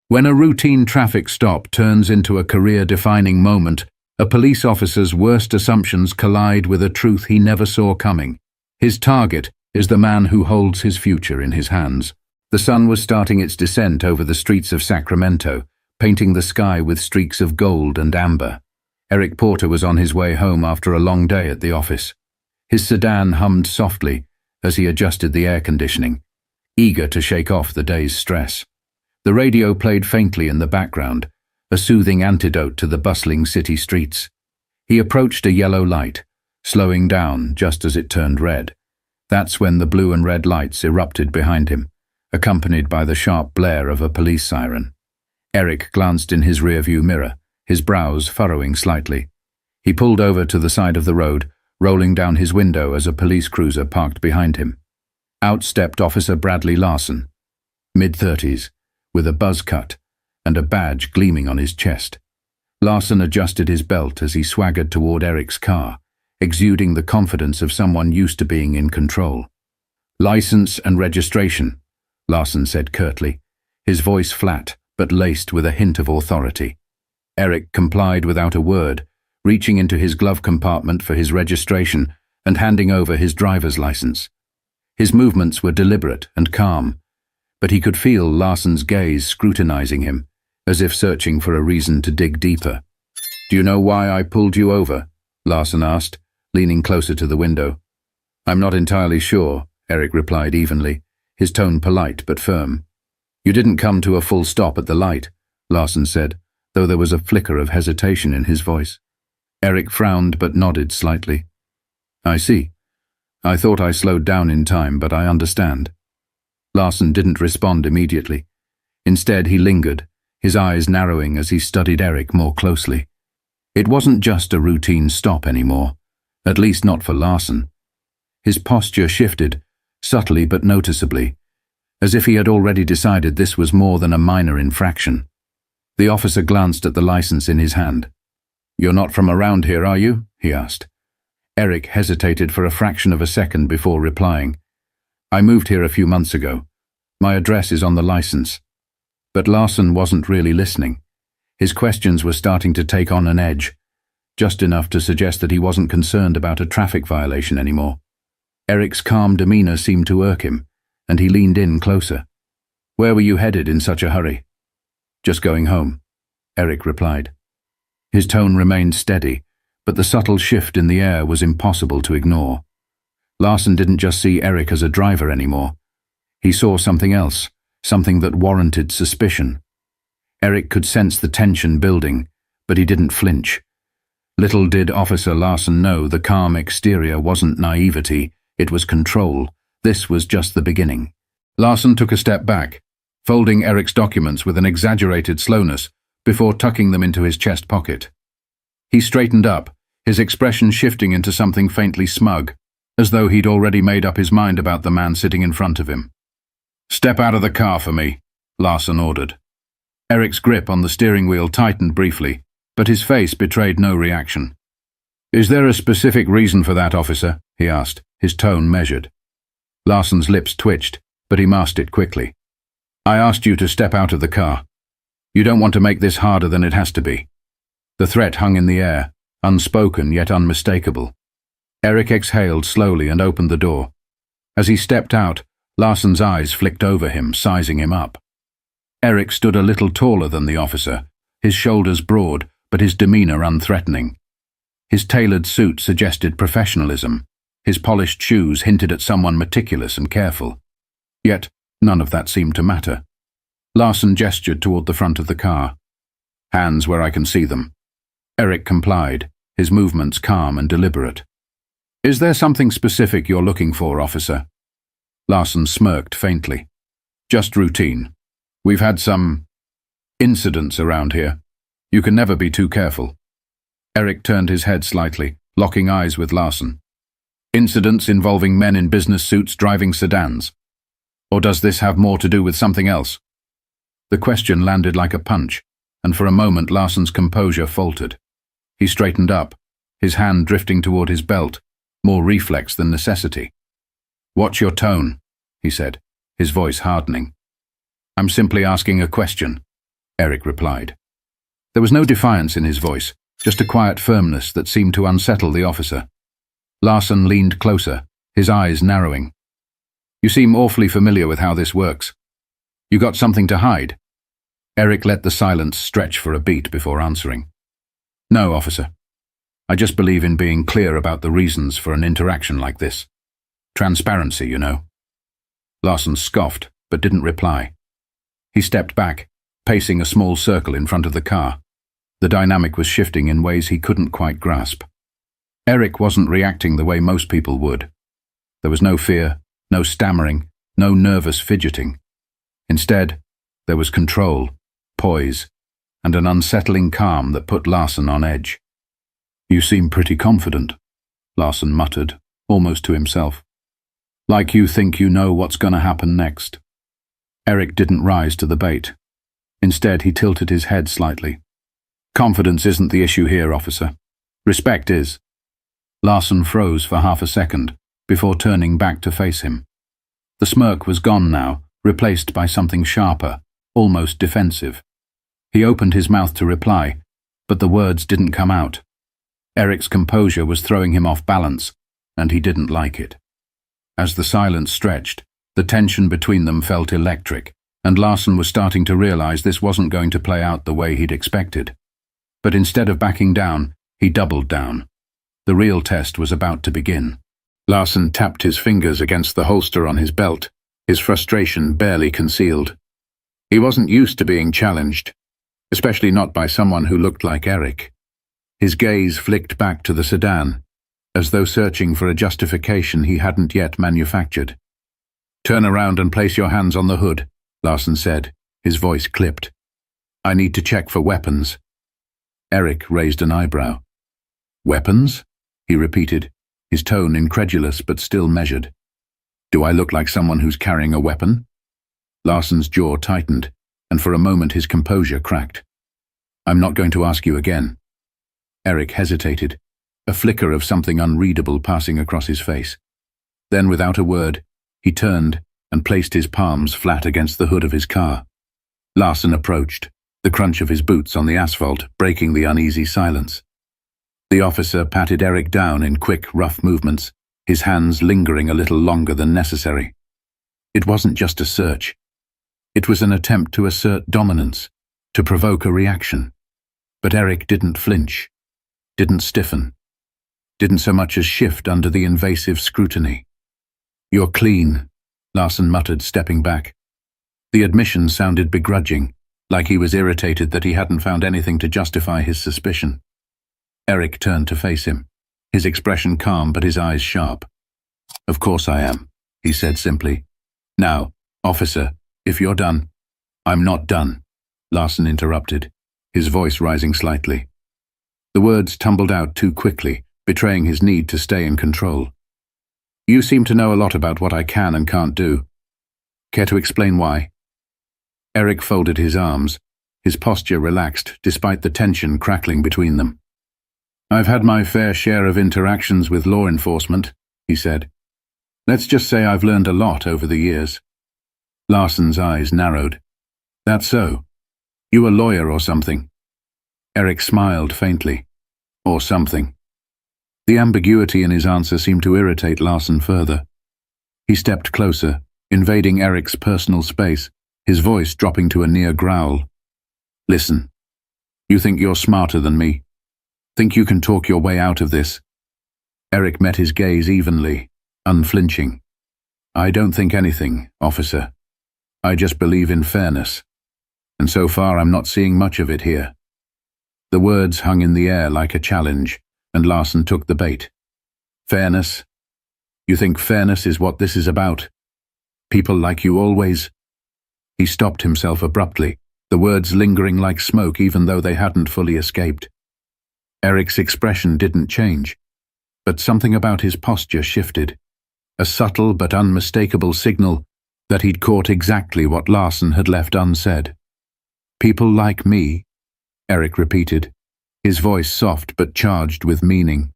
When a routine traffic stop turns into a career-defining moment, a police officer's worst assumptions collide with a truth he never saw coming. His target is the man who holds his future in his hands. The sun was starting its descent over the streets of Sacramento, painting the sky with streaks of gold and amber. Eric Porter was on his way home after a long day at the office. His sedan hummed softly as he adjusted the air conditioning, eager to shake off the day's stress. The radio played faintly in the background, a soothing antidote to the bustling city streets. He approached a yellow light, slowing down just as it turned red. That's when the blue and red lights erupted behind him, accompanied by the sharp blare of a police siren. Eric glanced in his rearview mirror, his brows furrowing slightly. He pulled over to the side of the road, rolling down his window as a police cruiser parked behind him. Out stepped Officer Bradley Larson, mid-30s, with a buzz cut and a badge gleaming on his chest. Larson adjusted his belt as he swaggered toward Eric's car, exuding the confidence of someone used to being in control. "License and registration," Larson said curtly, his voice flat but laced with a hint of authority. Eric complied without a word, reaching into his glove compartment for his registration and handing over his driver's license. His movements were deliberate and calm, but he could feel Larson's gaze scrutinizing him, as if searching for a reason to dig deeper. "Do you know why I pulled you over?" Larson asked, leaning closer to the window. "I'm not entirely sure," Eric replied evenly, his tone polite but firm. "You didn't come to a full stop at the light," Larson said, though there was a flicker of hesitation in his voice. Eric frowned but nodded slightly. "I see. I thought I slowed down in time, but I understand." Larson didn't respond immediately. Instead, he lingered, his eyes narrowing as he studied Eric more closely. It wasn't just a routine stop anymore, at least not for Larson. His posture shifted, subtly but noticeably, as if he had already decided this was more than a minor infraction. The officer glanced at the license in his hand. "You're not from around here, are you?" he asked. Eric hesitated for a fraction of a second before replying. "I moved here a few months ago. My address is on the license." But Larson wasn't really listening. His questions were starting to take on an edge, just enough to suggest that he wasn't concerned about a traffic violation anymore. Eric's calm demeanor seemed to irk him, and he leaned in closer. "Where were you headed in such a hurry?" "Just going home," Eric replied. His tone remained steady, but the subtle shift in the air was impossible to ignore. Larson didn't just see Eric as a driver anymore. He saw something else, something that warranted suspicion. Eric could sense the tension building, but he didn't flinch. Little did Officer Larson know the calm exterior wasn't naivety, it was control. This was just the beginning. Larson took a step back, folding Eric's documents with an exaggerated slowness before tucking them into his chest pocket. He straightened up, his expression shifting into something faintly smug, as though he'd already made up his mind about the man sitting in front of him. "Step out of the car for me," Larson ordered. Eric's grip on the steering wheel tightened briefly, but his face betrayed no reaction. "Is there a specific reason for that, officer?" he asked, his tone measured. Larson's lips twitched, but he masked it quickly. "I asked you to step out of the car. You don't want to make this harder than it has to be." The threat hung in the air, unspoken yet unmistakable. Eric exhaled slowly and opened the door. As he stepped out, Larson's eyes flicked over him, sizing him up. Eric stood a little taller than the officer, his shoulders broad, but his demeanor unthreatening. His tailored suit suggested professionalism. His polished shoes hinted at someone meticulous and careful. Yet, none of that seemed to matter. Larson gestured toward the front of the car. "Hands where I can see them." Eric complied, his movements calm and deliberate. "Is there something specific you're looking for, officer?" Larson smirked faintly. "Just routine. We've had some incidents around here. You can never be too careful." Eric turned his head slightly, locking eyes with Larson. "Incidents involving men in business suits driving sedans? Or does this have more to do with something else?" The question landed like a punch, and for a moment Larson's composure faltered. He straightened up, his hand drifting toward his belt, more reflex than necessity. "Watch your tone," he said, his voice hardening. "I'm simply asking a question. Erik replied. There was no defiance in his voice, just a quiet firmness that seemed to unsettle the officer. Larsson leaned closer, his eyes narrowing. You seem awfully familiar with how this works. You got something to hide? Erik let the silence stretch for a beat before answering. No, officer. I just believe in being clear about the reasons for an interaction like this. Transparency, you know. Larsson scoffed, but didn't reply. He stepped back, pacing a small circle in front of the car. The dynamic was shifting in ways he couldn't quite grasp. Erik wasn't reacting the way most people would. There was no fear, no stammering, no nervous fidgeting. Instead, there was control, poise, and an unsettling calm that put Larsson on edge. You seem pretty confident, Larsson muttered, almost to himself. Like you think you know what's going to happen next. Erik didn't rise to the bait. Instead, he tilted his head slightly. Confidence isn't the issue here, officer. Respect is. Larsson froze for half a second, before turning back to face him. The smirk was gone now, replaced by something sharper, almost defensive. He opened his mouth to reply, but the words didn't come out. Erik's composure was throwing him off balance, and he didn't like it. As the silence stretched, the tension between them felt electric, and Larsson was starting to realize this wasn't going to play out the way he'd expected. But instead of backing down, he doubled down. The real test was about to begin. Larsson tapped his fingers against the holster on his belt, his frustration barely concealed. He wasn't used to being challenged, especially not by someone who looked like Erik. His gaze flicked back to the sedan, as though searching for a justification he hadn't yet manufactured. Turn around and place your hands on the hood, Larsson said, his voice clipped. I need to check for weapons. Erik raised an eyebrow. Weapons? He repeated, his tone incredulous but still measured. Do I look like someone who's carrying a weapon? Larsson's jaw tightened, and for a moment his composure cracked. I'm not going to ask you again. Erik hesitated, a flicker of something unreadable passing across his face. Then, without a word, he turned and placed his palms flat against the hood of his car. Larsson approached, the crunch of his boots on the asphalt breaking the uneasy silence. The officer patted Erik down in quick, rough movements, his hands lingering a little longer than necessary. It wasn't just a search. It was an attempt to assert dominance, to provoke a reaction. But Erik didn't flinch, didn't stiffen, didn't so much as shift under the invasive scrutiny. You're clean, Larsson muttered, stepping back. The admission sounded begrudging, like he was irritated that he hadn't found anything to justify his suspicion. Erik turned to face him, his expression calm but his eyes sharp. Of course I am, he said simply. Now, officer, if you're done. I'm not done, Larsson interrupted, his voice rising slightly. The words tumbled out too quickly, betraying his need to stay in control. You seem to know a lot about what I can and can't do. Care to explain why? Erik folded his arms, his posture relaxed despite the tension crackling between them. I've had my fair share of interactions with law enforcement, he said. Let's just say I've learned a lot over the years. Larsson's eyes narrowed. That's so. You a lawyer or something? Erik smiled faintly. Or something. The ambiguity in his answer seemed to irritate Larsson further. He stepped closer, invading Erik's personal space, his voice dropping to a near growl. Listen. You think you're smarter than me? Think you can talk your way out of this? Erik met his gaze evenly, unflinching. I don't think anything, officer. I just believe in fairness. And so far I'm not seeing much of it here. The words hung in the air like a challenge, and Larsson took the bait. Fairness? You think fairness is what this is about? People like you always? He stopped himself abruptly, the words lingering like smoke even though they hadn't fully escaped. Erik's expression didn't change, but something about his posture shifted, a subtle but unmistakable signal that he'd caught exactly what Larsson had left unsaid. People like me, Erik repeated, his voice soft but charged with meaning.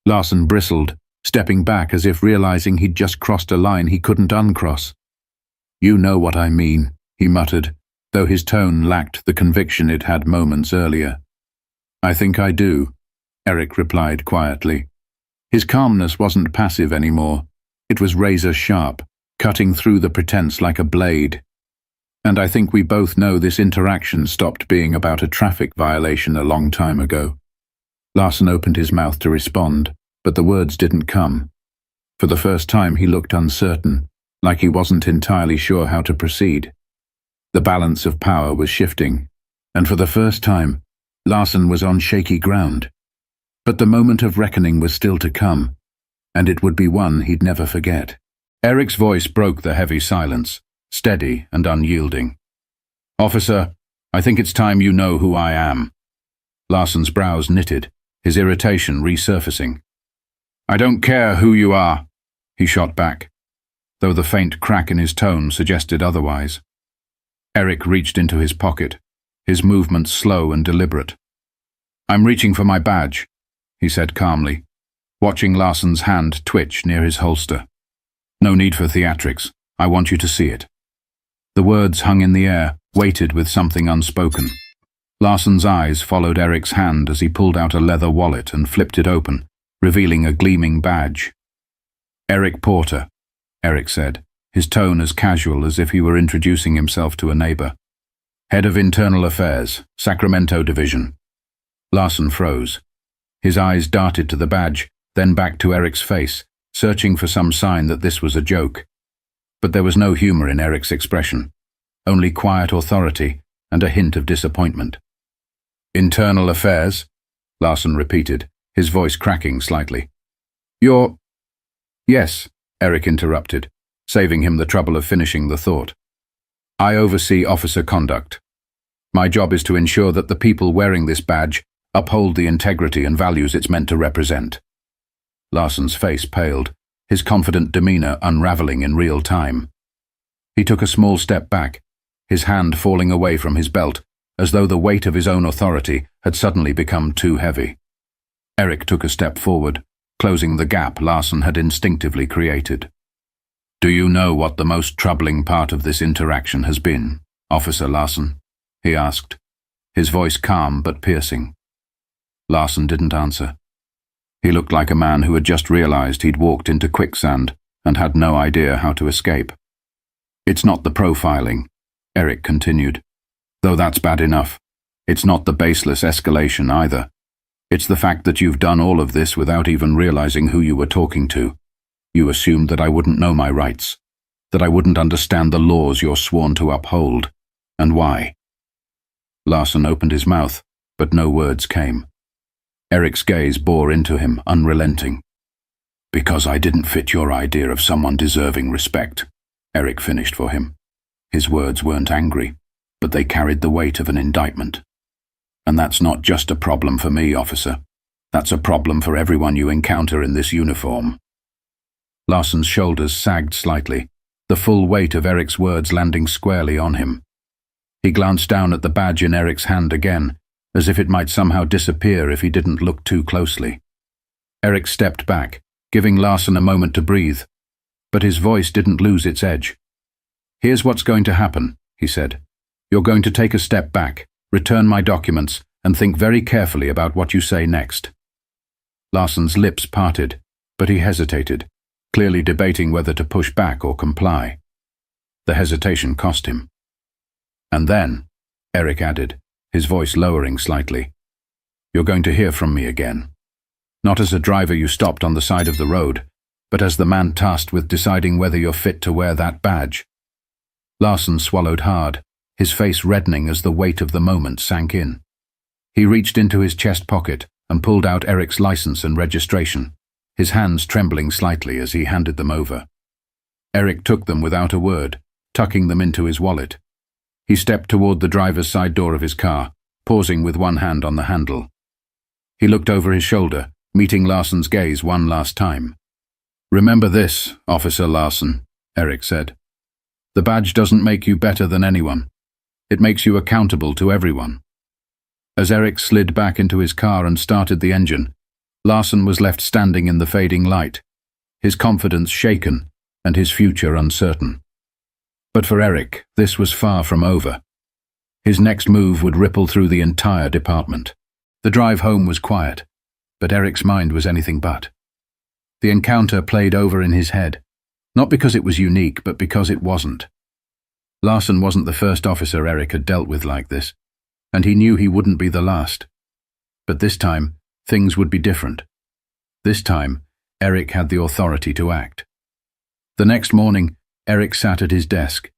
Larsson bristled, stepping back as if realizing he'd just crossed a line he couldn't uncross. You know what I mean, he muttered, though his tone lacked the conviction it had moments earlier. "I think I do," Eric replied quietly. His calmness wasn't passive anymore. It was razor-sharp, cutting through the pretense like a blade. "And I think we both know this interaction stopped being about a traffic violation a long time ago." Larson opened his mouth to respond, but the words didn't come. For the first time he looked uncertain, like he wasn't entirely sure how to proceed. The balance of power was shifting, and for the first time, Larson was on shaky ground. But the moment of reckoning was still to come, and it would be one he'd never forget. Eric's voice broke the heavy silence, steady and unyielding. "Officer, I think it's time you know who I am." Larson's brows knitted, his irritation resurfacing. "I don't care who you are," he shot back, though the faint crack in his tone suggested otherwise. Eric reached into his pocket, his movements slow and deliberate. "I'm reaching for my badge," he said calmly, watching Larson's hand twitch near his holster. "No need for theatrics. I want you to see it." The words hung in the air, weighted with something unspoken. Larson's eyes followed Eric's hand as he pulled out a leather wallet and flipped it open, revealing a gleaming badge. "Eric Porter," Eric said, his tone as casual as if he were introducing himself to a neighbor. "Head of Internal Affairs, Sacramento Division." Larson froze. His eyes darted to the badge, then back to Eric's face, searching for some sign that this was a joke. But there was no humor in Eric's expression, only quiet authority and a hint of disappointment. "Internal Affairs?" Larson repeated, his voice cracking slightly. "You're—" "Yes," Eric interrupted, saving him the trouble of finishing the thought. "I oversee officer conduct. My job is to ensure that the people wearing this badge uphold the integrity and values it's meant to represent." Larson's face paled, his confident demeanor unraveling in real time. He took a small step back, his hand falling away from his belt, as though the weight of his own authority had suddenly become too heavy. Eric took a step forward, closing the gap Larson had instinctively created. "Do you know what the most troubling part of this interaction has been, Officer Larson?" he asked, his voice calm but piercing. Larson didn't answer. He looked like a man who had just realized he'd walked into quicksand and had no idea how to escape. "It's not the profiling," Eric continued, "though that's bad enough. It's not the baseless escalation either. It's the fact that you've done all of this without even realizing who you were talking to. You assumed that I wouldn't know my rights, that I wouldn't understand the laws you're sworn to uphold. And why?" Larson opened his mouth, but no words came. Eric's gaze bore into him, unrelenting. "Because I didn't fit your idea of someone deserving respect," Eric finished for him. His words weren't angry, but they carried the weight of an indictment. "And that's not just a problem for me, officer. That's a problem for everyone you encounter in this uniform." Larson's shoulders sagged slightly, the full weight of Eric's words landing squarely on him. He glanced down at the badge in Eric's hand again, as if it might somehow disappear if he didn't look too closely. Eric stepped back, giving Larson a moment to breathe, but his voice didn't lose its edge. "Here's what's going to happen," he said. "You're going to take a step back, return my documents, and think very carefully about what you say next." Larson's lips parted, but he hesitated, clearly debating whether to push back or comply. The hesitation cost him. "And then," Eric added, his voice lowering slightly, "you're going to hear from me again. Not as a driver you stopped on the side of the road, but as the man tasked with deciding whether you're fit to wear that badge." Larson swallowed hard, his face reddening as the weight of the moment sank in. He reached into his chest pocket and pulled out Eric's license and registration, his hands trembling slightly as he handed them over. Eric took them without a word, tucking them into his wallet. He stepped toward the driver's side door of his car, pausing with one hand on the handle. He looked over his shoulder, meeting Larson's gaze one last time. "Remember this, Officer Larson," Eric said. "The badge doesn't make you better than anyone. It makes you accountable to everyone." As Eric slid back into his car and started the engine, Larson was left standing in the fading light, his confidence shaken and his future uncertain. But for Eric, this was far from over. His next move would ripple through the entire department. The drive home was quiet, but Eric's mind was anything but. The encounter played over in his head, not because it was unique, but because it wasn't. Larson wasn't the first officer Eric had dealt with like this, and he knew he wouldn't be the last. But this time, things would be different. This time, Eric had the authority to act. The next morning, Eric sat at his desk,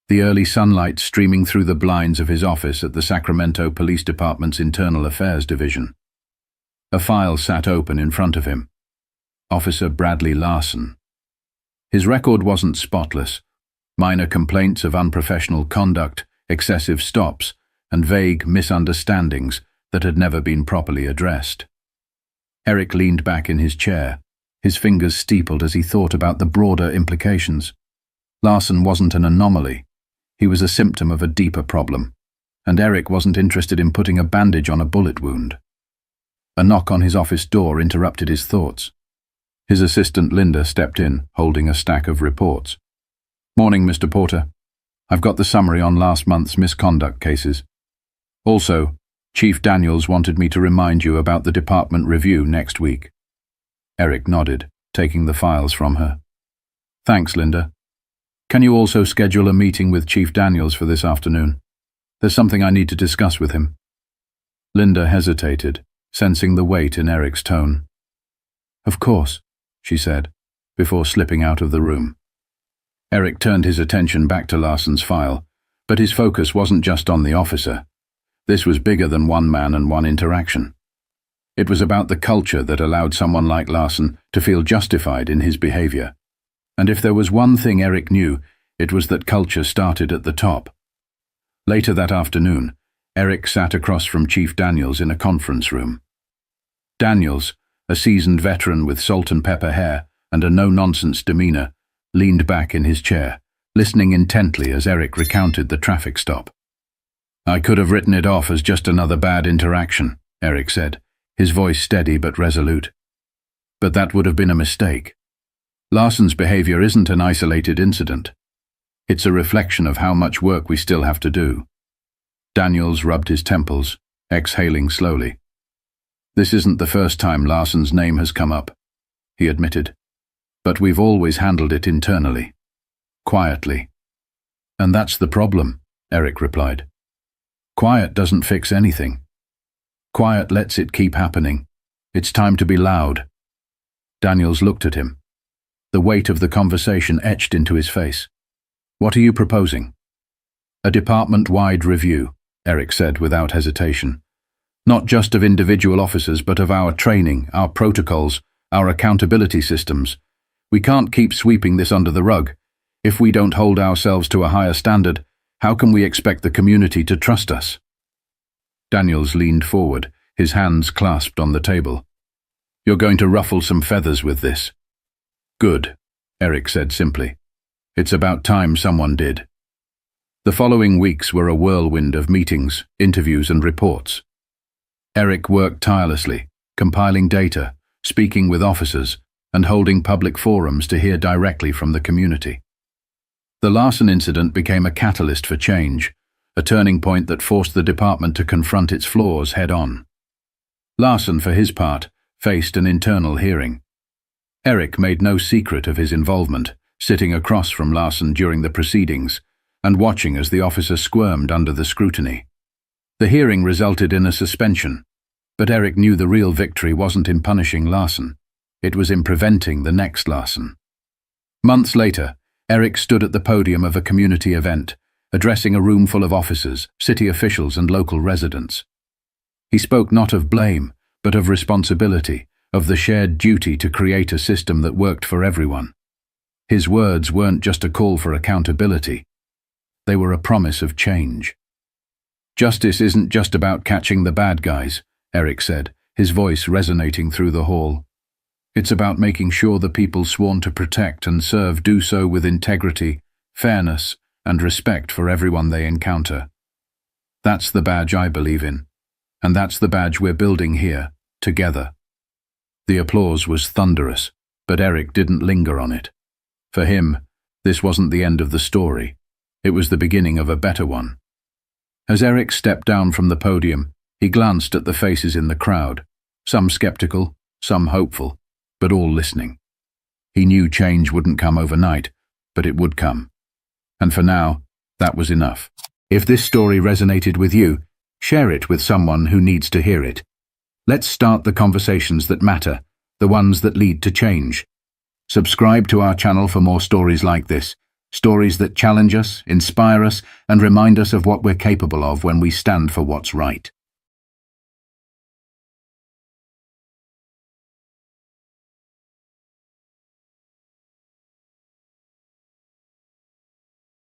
the early sunlight streaming through the blinds of his office at the Sacramento Police Department's Internal Affairs Division. A file sat open in front of him. Officer Bradley Larson. His record wasn't spotless. Minor complaints of unprofessional conduct, excessive stops, and vague misunderstandings that had never been properly addressed. Eric leaned back in his chair, his fingers steepled as he thought about the broader implications. Larson wasn't an anomaly. He was a symptom of a deeper problem, and Eric wasn't interested in putting a bandage on a bullet wound. A knock on his office door interrupted his thoughts. His assistant Linda stepped in, holding a stack of reports. "Morning, Mr. Porter. I've got the summary on last month's misconduct cases. Also, Chief Daniels wanted me to remind you about the department review next week." Eric nodded, taking the files from her. "Thanks, Linda. Can you also schedule a meeting with Chief Daniels for this afternoon? There's something I need to discuss with him." Linda hesitated, sensing the weight in Eric's tone. "Of course," she said, before slipping out of the room. Eric turned his attention back to Larson's file, but his focus wasn't just on the officer. This was bigger than one man and one interaction. It was about the culture that allowed someone like Larson to feel justified in his behavior. And if there was one thing Eric knew, it was that culture started at the top. Later that afternoon, Eric sat across from Chief Daniels in a conference room. Daniels, a seasoned veteran with salt-and-pepper hair and a no-nonsense demeanor, leaned back in his chair, listening intently as Eric recounted the traffic stop. "I could have written it off as just another bad interaction," Eric said, his voice steady but resolute. "But that would have been a mistake. Larson's behavior isn't an isolated incident. It's a reflection of how much work we still have to do." Daniels rubbed his temples, exhaling slowly. "This isn't the first time Larson's name has come up," he admitted. "But we've always handled it internally. Quietly." "And that's the problem," Eric replied. "Quiet doesn't fix anything. Quiet lets it keep happening. It's time to be loud." Daniels looked at him. The weight of the conversation etched into his face. "What are you proposing?" "A department-wide review," Eric said without hesitation. "Not just of individual officers, but of our training, our protocols, our accountability systems. We can't keep sweeping this under the rug. If we don't hold ourselves to a higher standard, how can we expect the community to trust us?" Daniels leaned forward, his hands clasped on the table. "You're going to ruffle some feathers with this." "Good," Eric said simply. "It's about time someone did." The following weeks were a whirlwind of meetings, interviews, and reports. Eric worked tirelessly, compiling data, speaking with officers, and holding public forums to hear directly from the community. The Larson incident became a catalyst for change, a turning point that forced the department to confront its flaws head-on. Larson, for his part, faced an internal hearing. Eric made no secret of his involvement, sitting across from Larson during the proceedings and watching as the officer squirmed under the scrutiny. The hearing resulted in a suspension, but Eric knew the real victory wasn't in punishing Larson. It was in preventing the next Larson. Months later, Eric stood at the podium of a community event, addressing a room full of officers, city officials, and local residents. He spoke not of blame, but of responsibility, of the shared duty to create a system that worked for everyone. His words weren't just a call for accountability. They were a promise of change. "Justice isn't just about catching the bad guys," Eric said, his voice resonating through the hall. "It's about making sure the people sworn to protect and serve do so with integrity, fairness, and respect for everyone they encounter. That's the badge I believe in, and that's the badge we're building here, together." The applause was thunderous, but Eric didn't linger on it. For him, this wasn't the end of the story. It was the beginning of a better one. As Eric stepped down from the podium, he glanced at the faces in the crowd, some skeptical, some hopeful, but all listening. He knew change wouldn't come overnight, but it would come. And for now, that was enough. If this story resonated with you, share it with someone who needs to hear it. Let's start the conversations that matter, the ones that lead to change. Subscribe to our channel for more stories like this, stories that challenge us, inspire us, and remind us of what we're capable of when we stand for what's right.